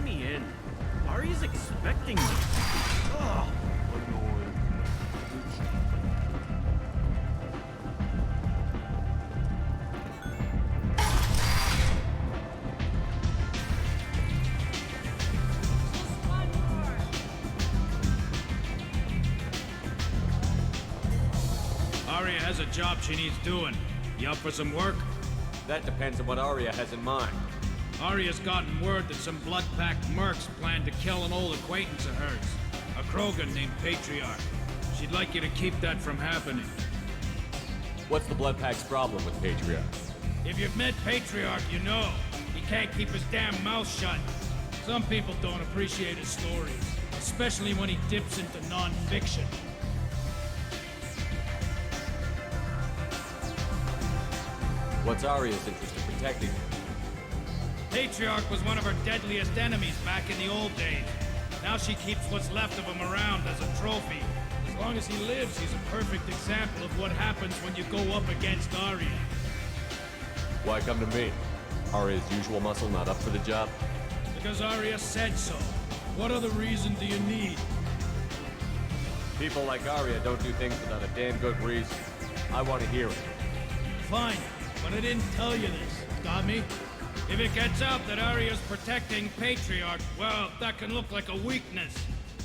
let me in. Arya's expecting me. Ugh. Annoying. Arya has a job she needs doing. You up for some work? That depends on what Arya has in mind. Arya's gotten word that some blood-packed mercs plan to kill an old acquaintance of hers. A Krogan named Patriarch. She'd like you to keep that from happening. What's the Bloodpack's problem with Patriarch? If you've met Patriarch, you know. He can't keep his damn mouth shut. Some people don't appreciate his stories, especially when he dips into non-fiction. What's Arya's interest in protecting him? Patriarch was one of her deadliest enemies back in the old days. Now she keeps what's left of him around as a trophy. As long as he lives, he's a perfect example of what happens when you go up against Arya. Why come to me? Arya's usual muscle not up for the job? Because Arya said so. What other reason do you need? People like Arya don't do things without a damn good reason. I want to hear it. Fine, but I didn't tell you this. Got me? If it gets out that Arya's protecting Patriarch, well, that can look like a weakness.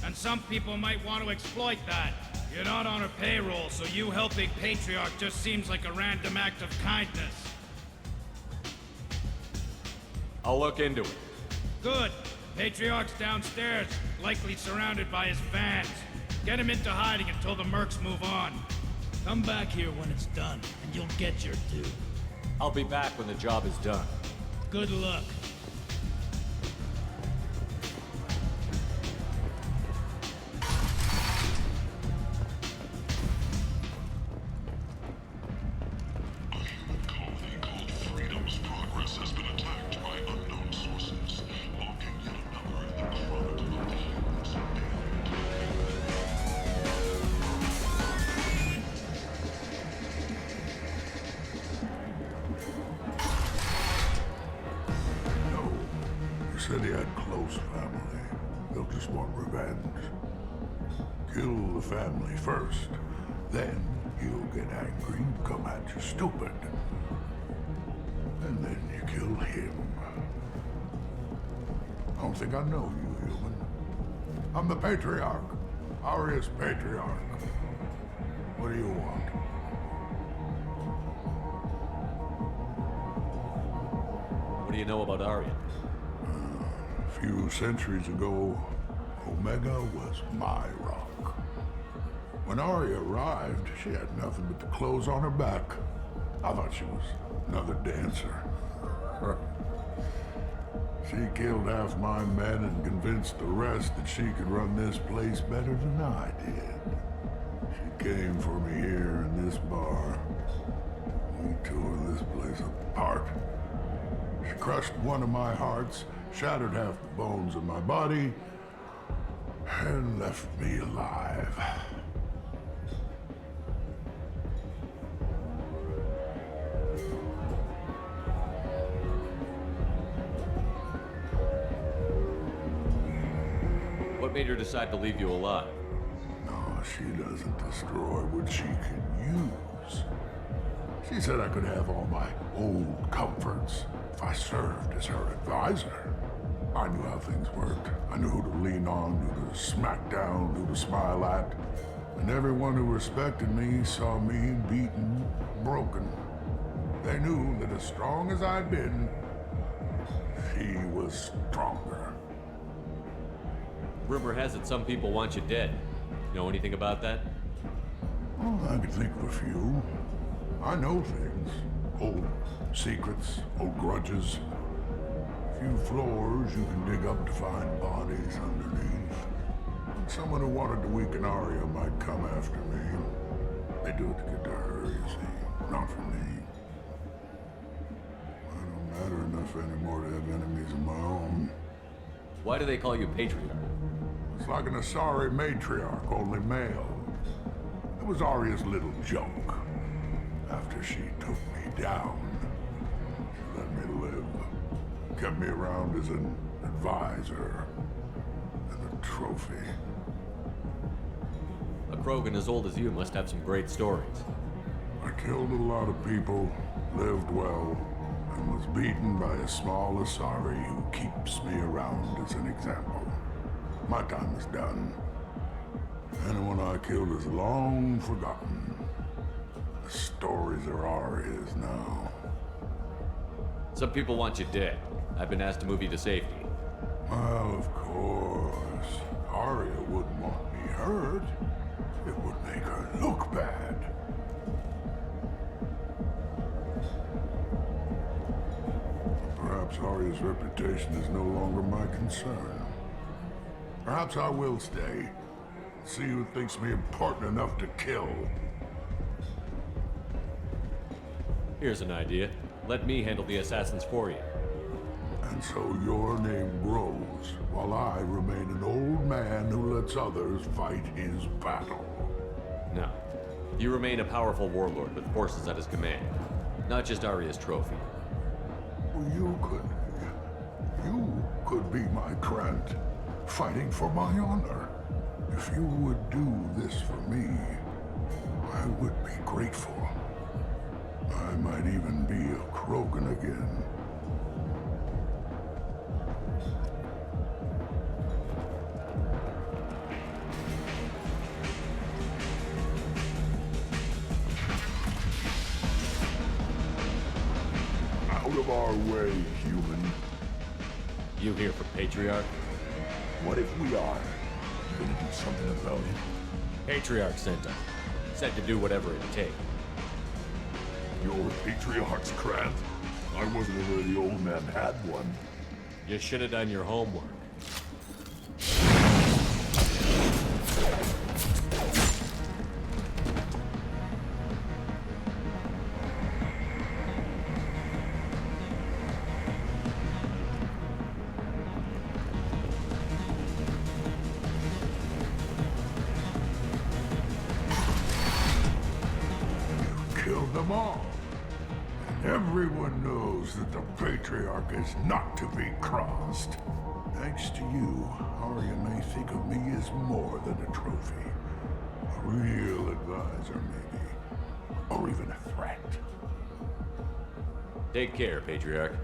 And some people might want to exploit that. You're not on her payroll, so you helping Patriarch just seems like a random act of kindness. I'll look into it. Good. Patriarch's downstairs, likely surrounded by his fans. Get him into hiding until the mercs move on. Come back here when it's done, and you'll get your due. I'll be back when the job is done. Good luck. Said he had close family. They'll just want revenge. Kill the family first. Then he'll get angry, come at you stupid. And then you kill him. I don't think I know you, human. I'm the Patriarch. Arya's Patriarch. What do you want? What do you know about Arya? A few centuries ago, Omega was my rock. When Arya arrived, she had nothing but the clothes on her back. I thought she was another dancer. She killed half my men and convinced the rest that she could run this place better than I did. She came for me here in this bar. We tore this place apart. She crushed one of my hearts, shattered half the bones in my body, and left me alive. What made her decide to leave you alive? No, she doesn't destroy what she can use. She said I could have all my old comforts if I served as her advisor. I knew how things worked. I knew who to lean on, who to smack down, who to smile at. And everyone who respected me saw me beaten, broken. They knew that as strong as I'd been, she was stronger. Rumor has it some people want you dead. Know anything about that? Well, I could think of a few. I know things. Old secrets, old grudges. Few floors you can dig up to find bodies underneath. Someone who wanted to weaken Arya might come after me. They do it to get to her, you see, not for me. I don't matter enough anymore to have enemies of my own. Why do they call you Patriarch? It's like an Asari matriarch, only male. It was Arya's little joke. After she took me down, she let me live. Kept me around as an advisor, and a trophy. A Krogan as old as you must have some great stories. I killed a lot of people, lived well, and was beaten by a small Asari who keeps me around as an example. My time is done. Anyone I killed is long forgotten. The stories are Arya's now. Some people want you dead. I've been asked to move you to safety. Well, of course. Arya wouldn't want me hurt. It would make her look bad. Perhaps Arya's reputation is no longer my concern. Perhaps I will stay. See who thinks me important enough to kill. Here's an idea. Let me handle the assassins for you. And so your name grows, while I remain an old man who lets others fight his battle. No. You remain a powerful warlord with forces at his command. Not just Arya's trophy. Well, you could be my Krant, fighting for my honor. If you would do this for me, I would be grateful. I might even be a Krogan again. Out of our way, human. You here for Patriarch? What if we are? You gonna do something about it? Patriarch sent us. Said to do whatever it takes. You're Patriarch's Krant? I wasn't aware the old man had one. You should have done your homework. Killed them all. And everyone knows that the Patriarch is not to be crossed. Thanks to you, Arya may think of me as more than a trophy. A real advisor, maybe. Or even a threat. Take care, Patriarch.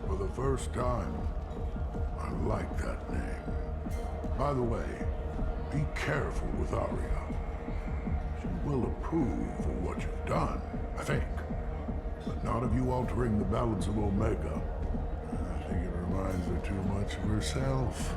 For the first time, I like that name. By the way, be careful with Arya. She will approve of what you've done, I think. But not of you altering the balance of Omega. I think it reminds her too much of herself.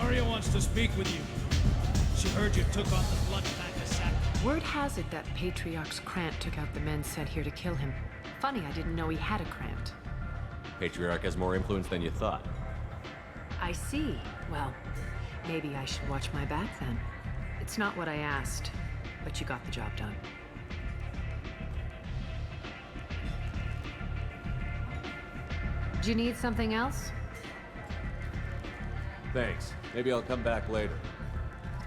Arya wants to speak with you. She heard you took on the blood pack assassin. Word has it that Patriarch's Krant took out the men sent here to kill him. Funny, I didn't know he had a Krant. Patriarch has more influence than you thought. I see. Well, maybe I should watch my back then. It's not what I asked, but you got the job done. Do you need something else? Thanks. Maybe I'll come back later.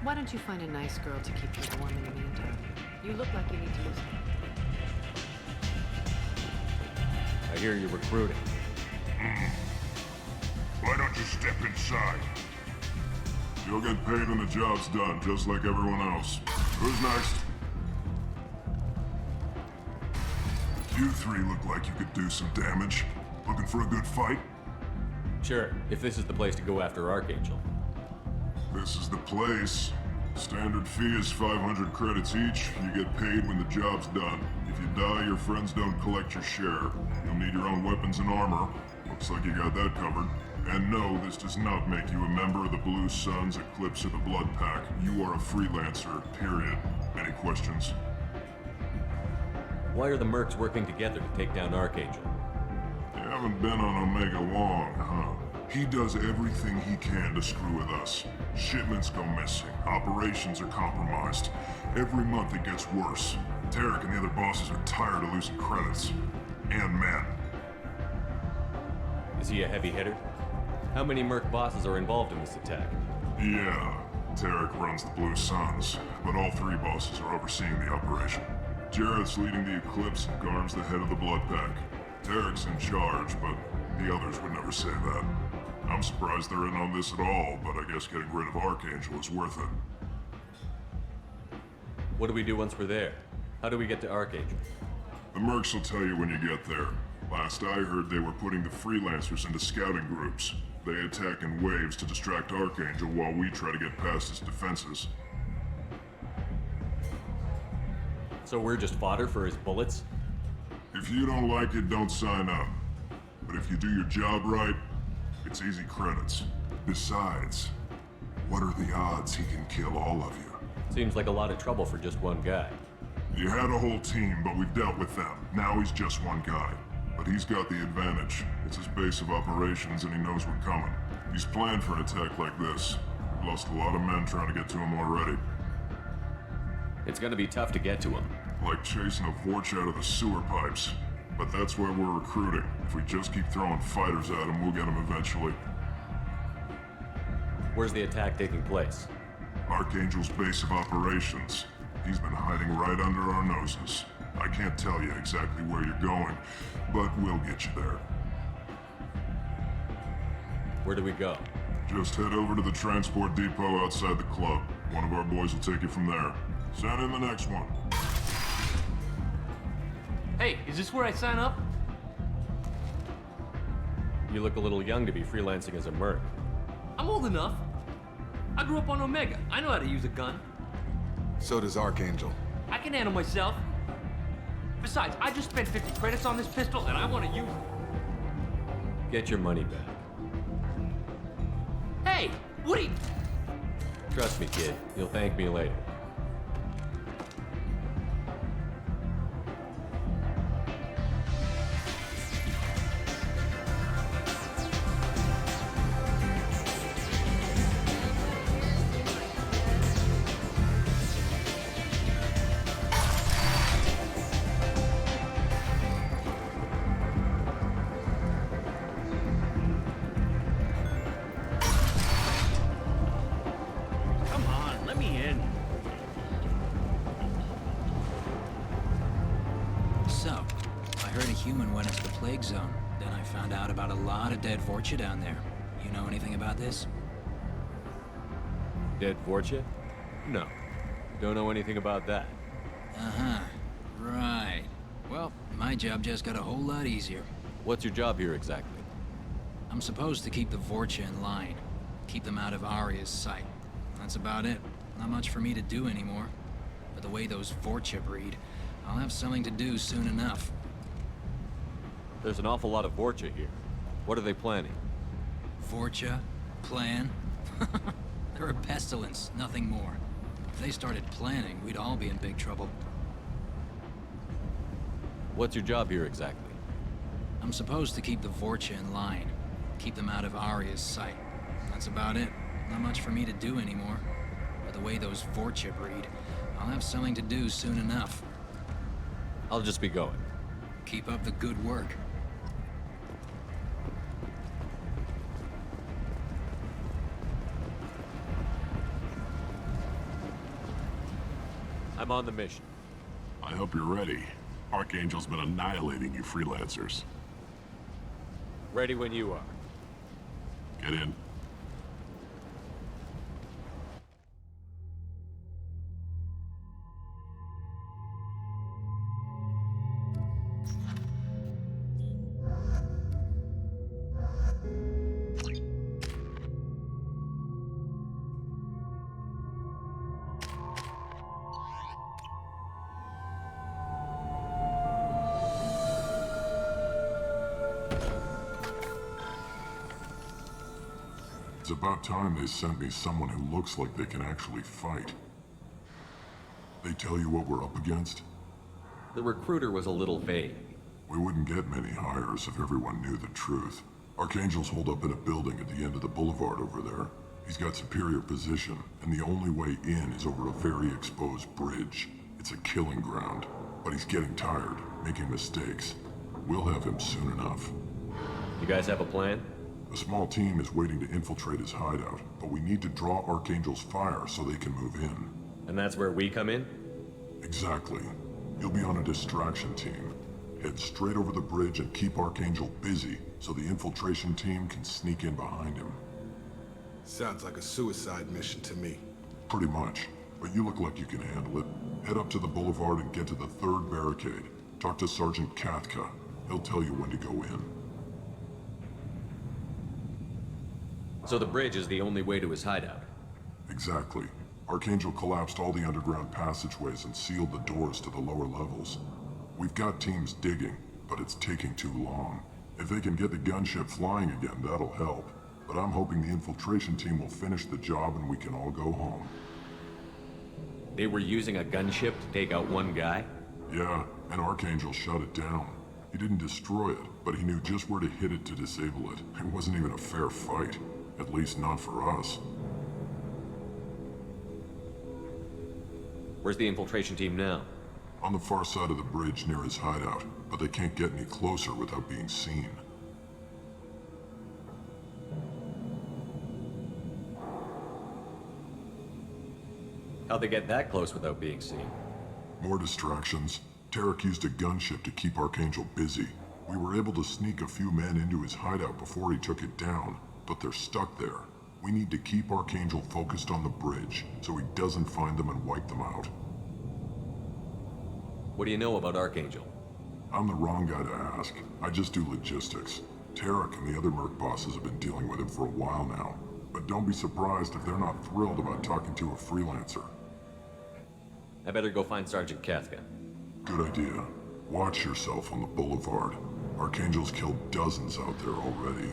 Why don't you find a nice girl to keep you warm in the meantime? You look like you need to lose weight. I hear you're recruiting. Why don't you step inside? You'll get paid when the job's done, just like everyone else. Who's next? You three look like you could do some damage. Looking for a good fight? Sure, if this is the place to go after Archangel. This is the place. Standard fee is 500 credits each. You get paid when the job's done. If you die, your friends don't collect your share. You'll need your own weapons and armor. Looks like you got that covered. And no, this does not make you a member of the Blue Suns, Eclipse, or the Blood Pack. You are a freelancer, period. Any questions? Why are the mercs working together to take down Archangel? You haven't been on Omega long, huh? He does everything he can to screw with us. Shipments go missing, operations are compromised. Every month it gets worse. Tarek and the other bosses are tired of losing credits. And men. Is he a heavy hitter? How many Merc bosses are involved in this attack? Yeah, Tarek runs the Blue Suns, but all three bosses are overseeing the operation. Jareth's leading the Eclipse and Garm's the head of the Blood Pack. Tarek's in charge, but the others would never say that. I'm surprised they're in on this at all, but I guess getting rid of Archangel is worth it. What do we do once we're there? How do we get to Archangel? The Mercs will tell you when you get there. Last I heard, they were putting the freelancers into scouting groups. They attack in waves to distract Archangel while we try to get past his defenses. So we're just fodder for his bullets? If you don't like it, don't sign up. But if you do your job right, it's easy credits. Besides, what are the odds he can kill all of you? Seems like a lot of trouble for just one guy. You had a whole team, but we've dealt with them. Now he's just one guy. But he's got the advantage. It's his base of operations and he knows we're coming. He's planned for an attack like this. We've lost a lot of men trying to get to him already. It's gonna be tough to get to him. Like chasing a Vorch out of the sewer pipes. But that's why we're recruiting. If we just keep throwing fighters at him, we'll get him eventually. Where's the attack taking place? Archangel's base of operations. He's been hiding right under our noses. I can't tell you exactly where you're going, but we'll get you there. Where do we go? Just head over to the transport depot outside the club. One of our boys will take you from there. Send in the next one. Hey, is this where I sign up? You look a little young to be freelancing as a Merc. I'm old enough. I grew up on Omega. I know how to use a gun. So does Archangel. I can handle myself. Besides, I just spent 50 credits on this pistol and I want to use it. Get your money back. Hey, what are you... Trust me, kid. You'll thank me later. Come on, let me in. So, I heard a human went into the plague zone. Then I found out about a lot of dead Vorcha down there. You know anything about this? Dead Vorcha? No. Don't know anything about that. Uh-huh. Right. Well, my job just got a whole lot easier. What's your job here exactly? I'm supposed to keep the Vorcha in line. Keep them out of Arya's sight. That's about it. Not much for me to do anymore. But the way those Vorcha breed, I'll have something to do soon enough. There's an awful lot of Vorcha here. What are they planning? Vorcha? Plan? They're a pestilence, nothing more. If they started planning, we'd all be in big trouble. What's your job here exactly? I'm supposed to keep the Vorcha in line. Keep them out of Arya's sight. That's about it. Not much for me to do anymore. But the way those Vorcha breed, I'll have something to do soon enough. I'll just be going. Keep up the good work. I'm on the mission. I hope you're ready. Archangel's been annihilating you freelancers. Ready when you are. Get in. It's about time they sent me someone who looks like they can actually fight. They tell you what we're up against? The recruiter was a little vague. We wouldn't get many hires if everyone knew the truth. Archangel's holed up in a building at the end of the boulevard over there. He's got superior position, and the only way in is over a very exposed bridge. It's a killing ground, but he's getting tired, making mistakes. We'll have him soon enough. You guys have a plan? A small team is waiting to infiltrate his hideout, but we need to draw Archangel's fire so they can move in. And that's where we come in? Exactly. You'll be on a distraction team. Head straight over the bridge and keep Archangel busy so the infiltration team can sneak in behind him. Sounds like a suicide mission to me. Pretty much, but you look like you can handle it. Head up to the boulevard and get to the third barricade. Talk to Sergeant Katka. He'll tell you when to go in. So the bridge is the only way to his hideout? Exactly. Archangel collapsed all the underground passageways and sealed the doors to the lower levels. We've got teams digging, but it's taking too long. If they can get the gunship flying again, that'll help. But I'm hoping the infiltration team will finish the job and we can all go home. They were using a gunship to take out one guy? Yeah, and Archangel shut it down. He didn't destroy it, but he knew just where to hit it to disable it. It wasn't even a fair fight. At least not for us. Where's the infiltration team now? On the far side of the bridge near his hideout, but they can't get any closer without being seen. How'd they get that close without being seen? More distractions. Patriarch used a gunship to keep Archangel busy. We were able to sneak a few men into his hideout before he took it down, but they're stuck there. We need to keep Archangel focused on the bridge, so he doesn't find them and wipe them out. What do you know about Archangel? I'm the wrong guy to ask. I just do logistics. Patriarch and the other merc bosses have been dealing with him for a while now. But don't be surprised if they're not thrilled about talking to a freelancer. I better go find Sergeant Katka. Good idea. Watch yourself on the boulevard. Archangel's killed dozens out there already.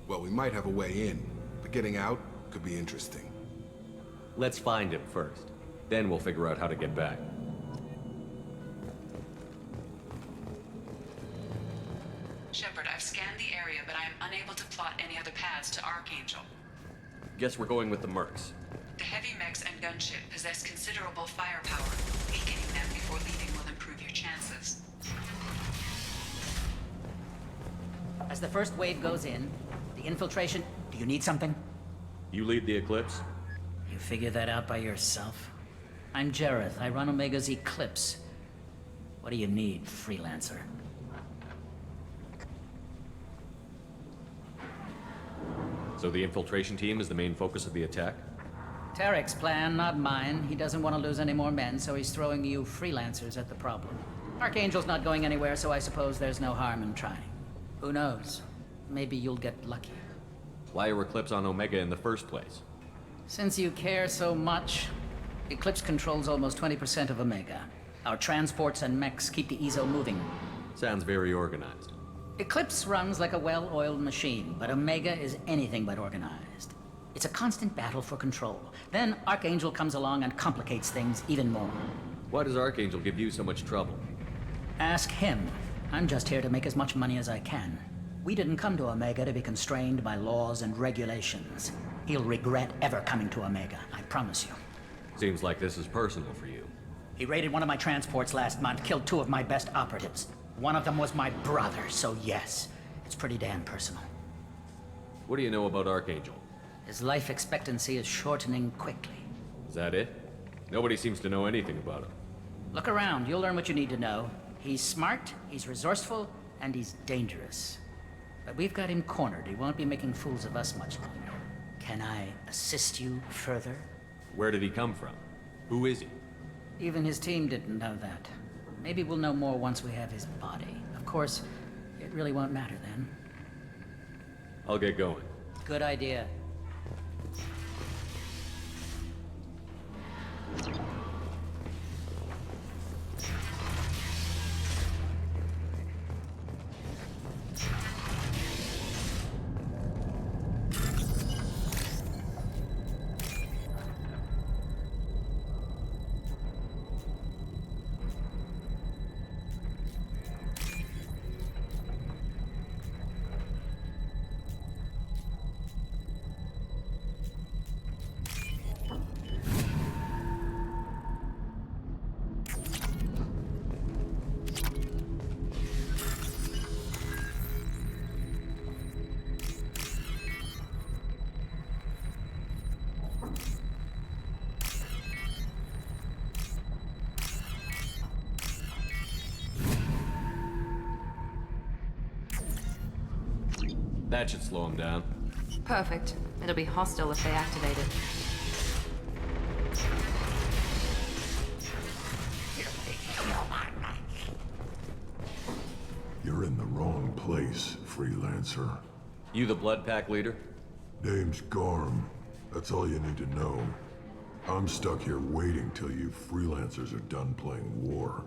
Well, we might have a way in, but getting out could be interesting. Let's find him first. Then we'll figure out how to get back. Shepard, I've scanned the area, but I am unable to plot any other paths to Archangel. Guess we're going with the mercs. The heavy mechs and gunship possess considerable firepower. Weakening them before leaving will improve your chances. As the first wave goes in, the infiltration... Do you need something? You lead the Eclipse? You figure that out by yourself? I'm Jareth. I run Omega's Eclipse. What do you need, freelancer? So the infiltration team is the main focus of the attack? Tarek's plan, not mine. He doesn't want to lose any more men, so he's throwing you freelancers at the problem. Archangel's not going anywhere, so I suppose there's no harm in trying. Who knows? Maybe you'll get lucky. Why are Eclipse on Omega in the first place? Since you care so much, Eclipse controls almost 20% of Omega. Our transports and mechs keep the EZO moving. Sounds very organized. Eclipse runs like a well-oiled machine, but Omega is anything but organized. It's a constant battle for control. Then Archangel comes along and complicates things even more. Why does Archangel give you so much trouble? Ask him. I'm just here to make as much money as I can. We didn't come to Omega to be constrained by laws and regulations. He'll regret ever coming to Omega, I promise you. Seems like this is personal for you. He raided one of my transports last month, killed 2 of my best operatives. One of them was my brother, so yes, it's pretty damn personal. What do you know about Archangel? His life expectancy is shortening quickly. Is that it? Nobody seems to know anything about him. Look around, you'll learn what you need to know. He's smart, he's resourceful, and he's dangerous. But we've got him cornered. He won't be making fools of us much longer. Can I assist you further? Where did he come from? Who is he? Even his team didn't know that. Maybe we'll know more once we have his body. Of course, it really won't matter then. I'll get going. Good idea. That should slow them down. Perfect. It'll be hostile if they activate it. You're in the wrong place, freelancer. You the Blood Pack leader? Name's Garm. That's all you need to know. I'm stuck here waiting till you freelancers are done playing war.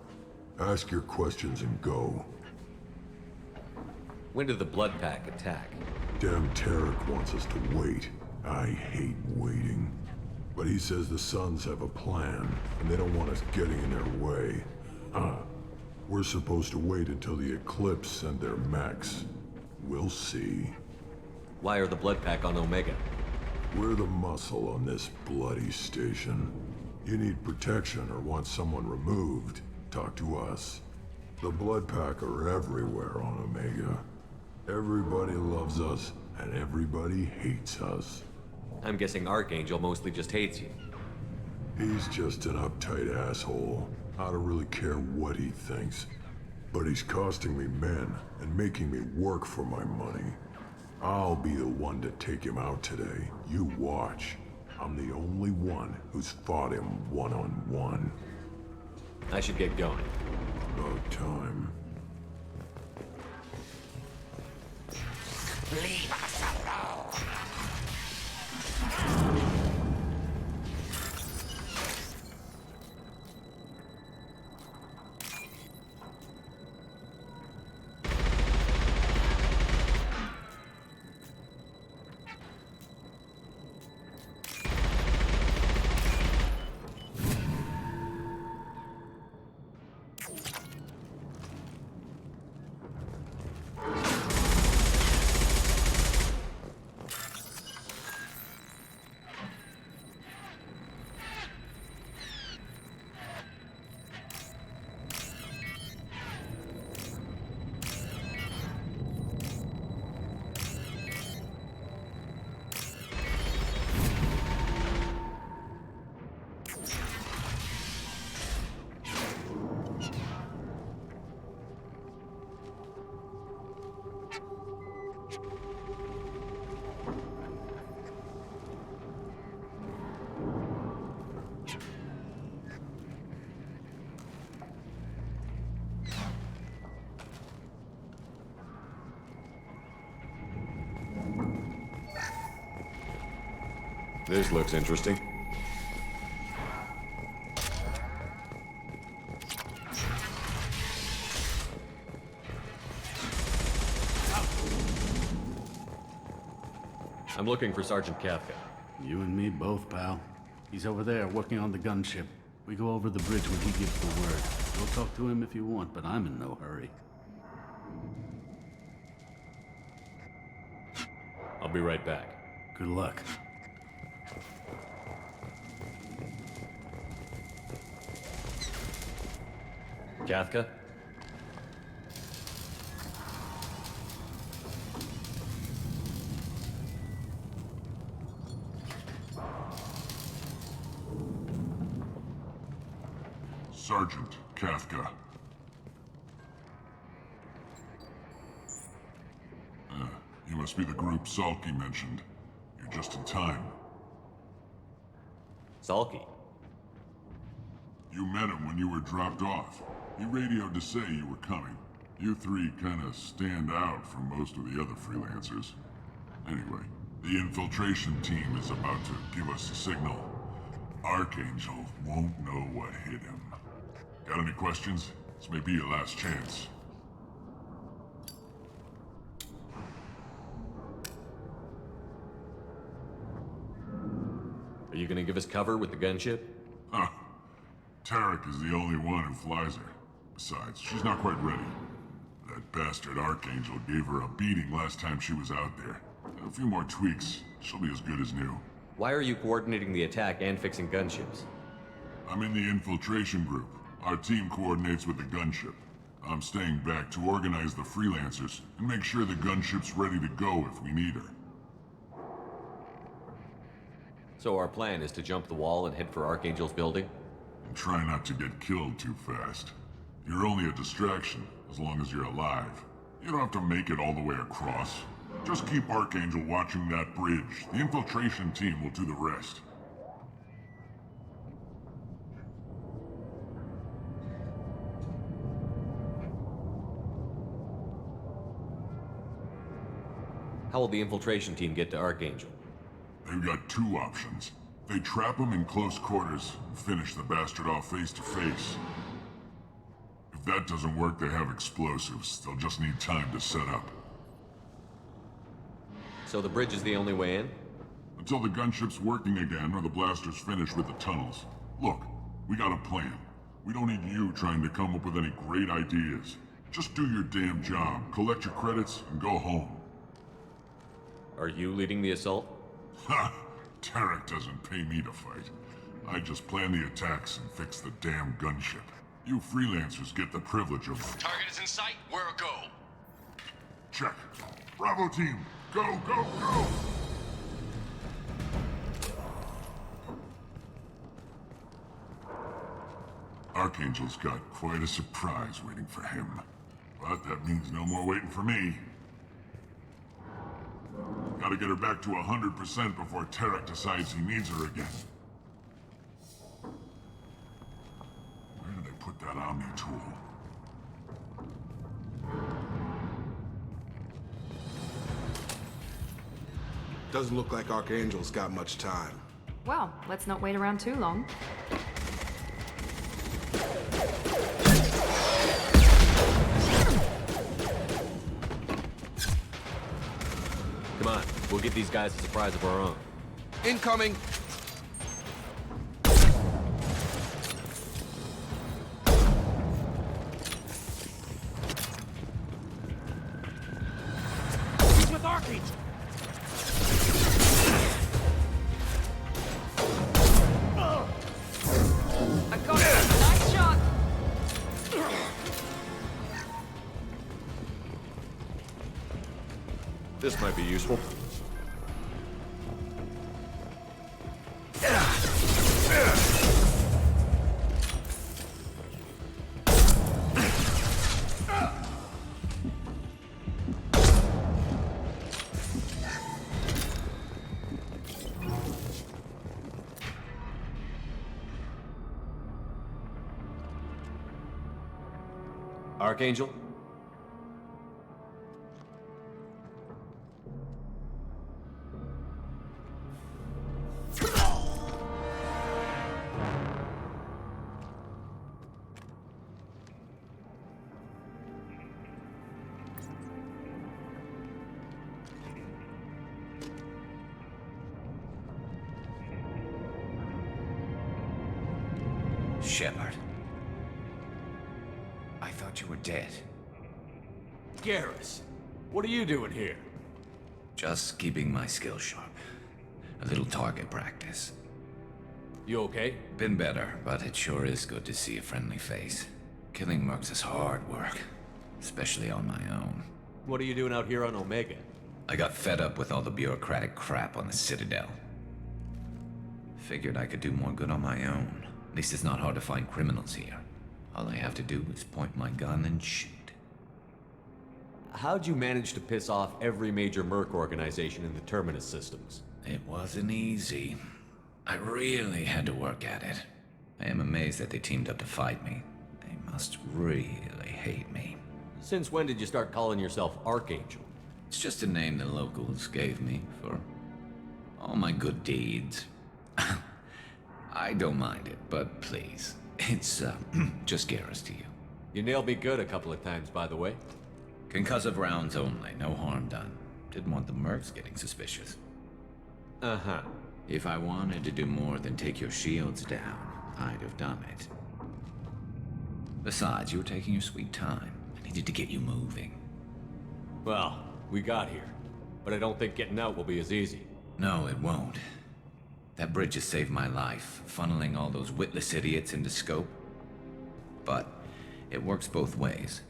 Ask your questions and go. When did the Blood Pack attack? Damn Patriarch wants us to wait. I hate waiting. But he says the Suns have a plan, and they don't want us getting in their way. We're supposed to wait until the Eclipse send their mechs. We'll see. Why are the Blood Pack on Omega? We're the muscle on this bloody station. You need protection or want someone removed, talk to us. The Blood Pack are everywhere on Omega. Everybody loves us, and everybody hates us. I'm guessing Archangel mostly just hates you. He's just an uptight asshole. I don't really care what he thinks. But he's costing me men and making me work for my money. I'll be the one to take him out today. You watch. I'm the only one who's fought him one-on-one. I should get going. About time. Leave us alone! This looks interesting. I'm looking for Sergeant Kafka. You and me both, pal. He's over there working on the gunship. We go over the bridge when he gives the word. Go talk to him if you want, but I'm in no hurry. I'll be right back. Good luck. Kafka? Sergeant Kafka. You must be the group Salky mentioned. You're just in time. Salky? You met him when you were dropped off. He radioed to say you were coming. You three kinda stand out from most of the other freelancers. Anyway, the infiltration team is about to give us a signal. Archangel won't know what hit him. Got any questions? This may be your last chance. Are you gonna give us cover with the gunship? Huh. Patriarch is the only one who flies her. Besides, she's not quite ready. That bastard Archangel gave her a beating last time she was out there. A few more tweaks, she'll be as good as new. Why are you coordinating the attack and fixing gunships? I'm in the infiltration group. Our team coordinates with the gunship. I'm staying back to organize the freelancers and make sure the gunship's ready to go if we need her. So our plan is to jump the wall and head for Archangel's building? And try not to get killed too fast. You're only a distraction, as long as you're alive. You don't have to make it all the way across. Just keep Archangel watching that bridge. The infiltration team will do the rest. How will the infiltration team get to Archangel? They've got two options. They trap him in close quarters and finish the bastard off face to face. If that doesn't work, they have explosives. They'll just need time to set up. So the bridge is the only way in? Until the gunship's working again or the blasters finish with the tunnels. Look, we got a plan. We don't need you trying to come up with any great ideas. Just do your damn job, collect your credits, and go home. Are you leading the assault? Ha! Tarek doesn't pay me to fight. I just plan the attacks and fix the damn gunship. You freelancers get the privilege of... Target is in sight. Where a go? Check. Bravo team, go, go, go! Archangel's got quite a surprise waiting for him. But that means no more waiting for me. Gotta get her back to 100% before Tarek decides he needs her again. Where did they put that Omni tool? Doesn't look like Archangel's got much time. Well, let's not wait around too long. Come on, we'll get these guys a surprise of our own. Incoming! He's with Archangel! I got it! Nice shot! This might be useful. Archangel? Shepard. I thought you were dead. Garrus, what are you doing here? Just keeping my skills sharp. A little target practice. You okay? Been better, but it sure is good to see a friendly face. Killing mercs is hard work, especially on my own. What are you doing out here on Omega? I got fed up with all the bureaucratic crap on the Citadel. Figured I could do more good on my own. At least it's not hard to find criminals here. All I have to do is point my gun and shoot. How'd you manage to piss off every major merc organization in the Terminus systems? It wasn't easy. I really had to work at it. I am amazed that they teamed up to fight me. They must really hate me. Since when did you start calling yourself Archangel? It's just a name the locals gave me for all my good deeds. I don't mind it, but please, it's just Garrus to you. You nailed me good a couple of times, by the way. Concussive rounds only, no harm done. Didn't want the mercs getting suspicious. Uh-huh. If I wanted to do more than take your shields down, I'd have done it. Besides, you were taking your sweet time. I needed to get you moving. Well, we got here. But I don't think getting out will be as easy. No, it won't. That bridge has saved my life, funneling all those witless idiots into scope. But it works both ways.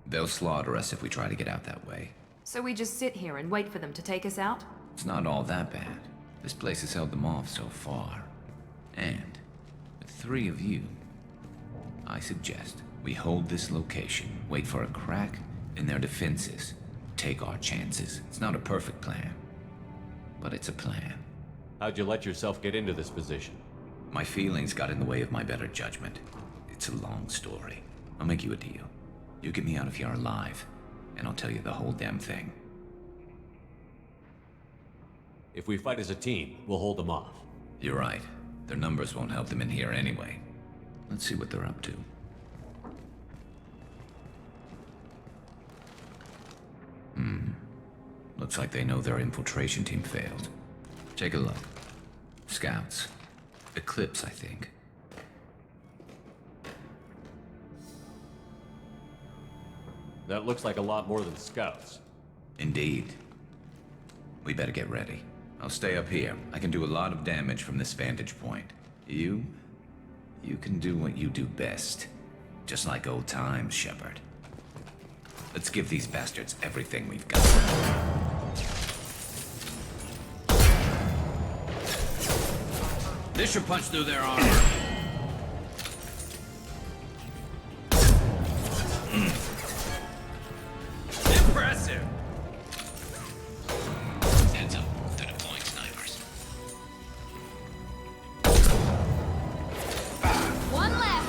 They'll slaughter us if we try to get out that way. So we just sit here and wait for them to take us out? It's not all that bad. This place has held them off so far. And with 3 of you, I suggest we hold this location, wait for a crack in their defenses, take our chances. It's not a perfect plan, but it's a plan. How'd you let yourself get into this position? My feelings got in the way of my better judgment. It's a long story. I'll make you a deal. You get me out of here alive, and I'll tell you the whole damn thing. If we fight as a team, we'll hold them off. You're right. Their numbers won't help them in here anyway. Let's see what they're up to. Looks like they know their infiltration team failed. Take a look. Scouts. Eclipse, I think. That looks like a lot more than scouts. Indeed. We better get ready. I'll stay up here. I can do a lot of damage from this vantage point. You can do what you do best. Just like old times, Shepard. Let's give these bastards everything we've got. This should punch through their armor. Impressive! Heads up. They're deploying snipers. One left.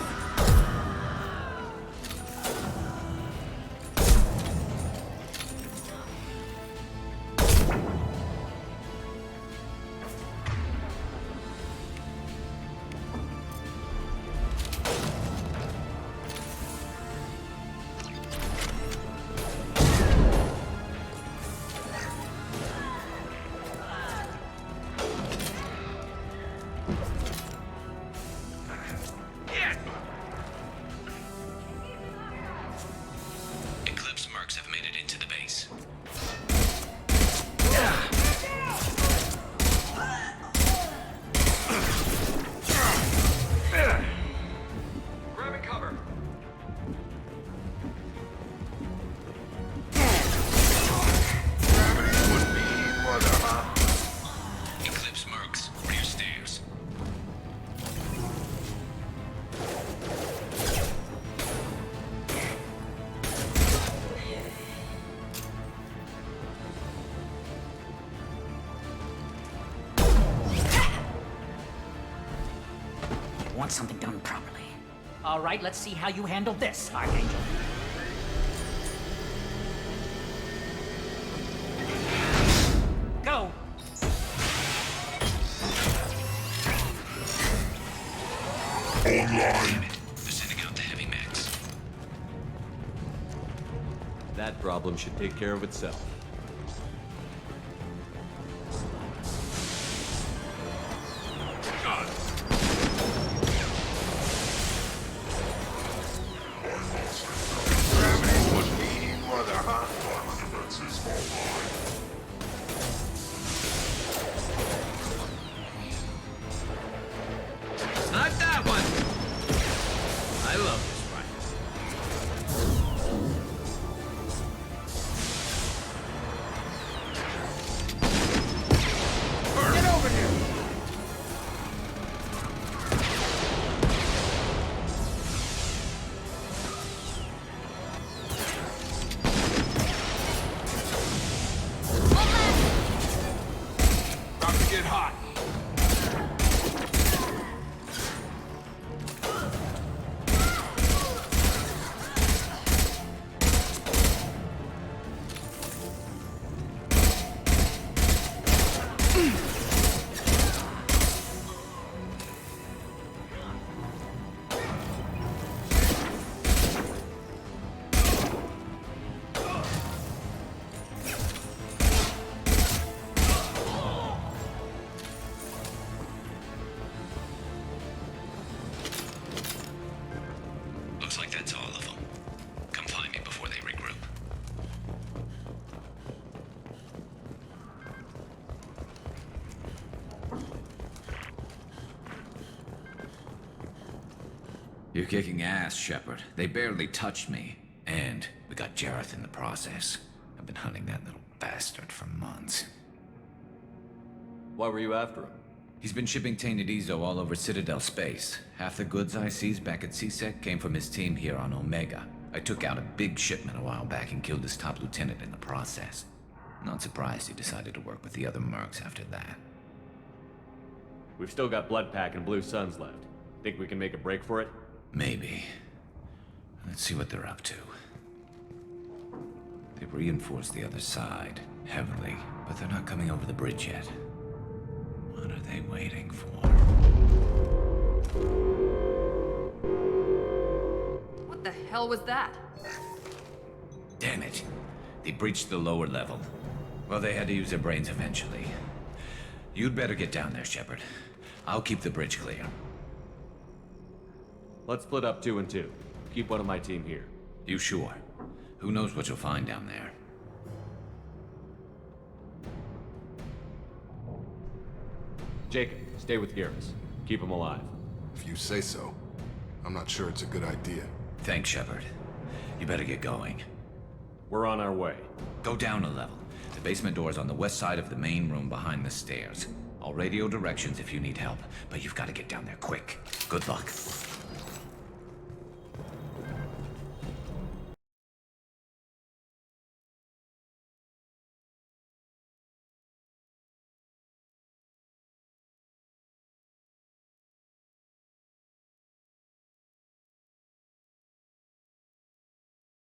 Eclipse mercs have made it into the base. Grabbing cover. Eclipse mercs, rear stairs. Want something done properly. All right, let's see how you handle this, Archangel. Go! Online. They're sending out the heavy mechs. That problem should take care of itself. God. Gravity would be mother, huh? Defenses online. Not that one! I love this fight. Get over here! About to get hot. Looks like that's all of them. Come find me before they regroup. You're kicking ass, Shepard. They barely touched me. And we got Jareth in the process. I've been hunting that little bastard for months. Why were you after him? He's been shipping tainted Ezo all over Citadel space. Half the goods I seized back at CSEC came from his team here on Omega. I took out a big shipment a while back and killed his top lieutenant in the process. Not surprised he decided to work with the other mercs after that. We've still got Bloodpack and Blue Suns left. Think we can make a break for it? Maybe. Let's see what they're up to. They've reinforced the other side, heavily, but they're not coming over the bridge yet. What are they waiting for? What the hell was that? Damn it. They breached the lower level. Well, they had to use their brains eventually. You'd better get down there, Shepard. I'll keep the bridge clear. Let's split up 2 and 2. Keep one of my team here. You sure? Who knows what you'll find down there? Jacob, stay with Garrus. Keep him alive. If you say so. I'm not sure it's a good idea. Thanks, Shepard. You better get going. We're on our way. Go down a level. The basement door's on the west side of the main room behind the stairs. I'll radio directions if you need help, but you've got to get down there quick. Good luck.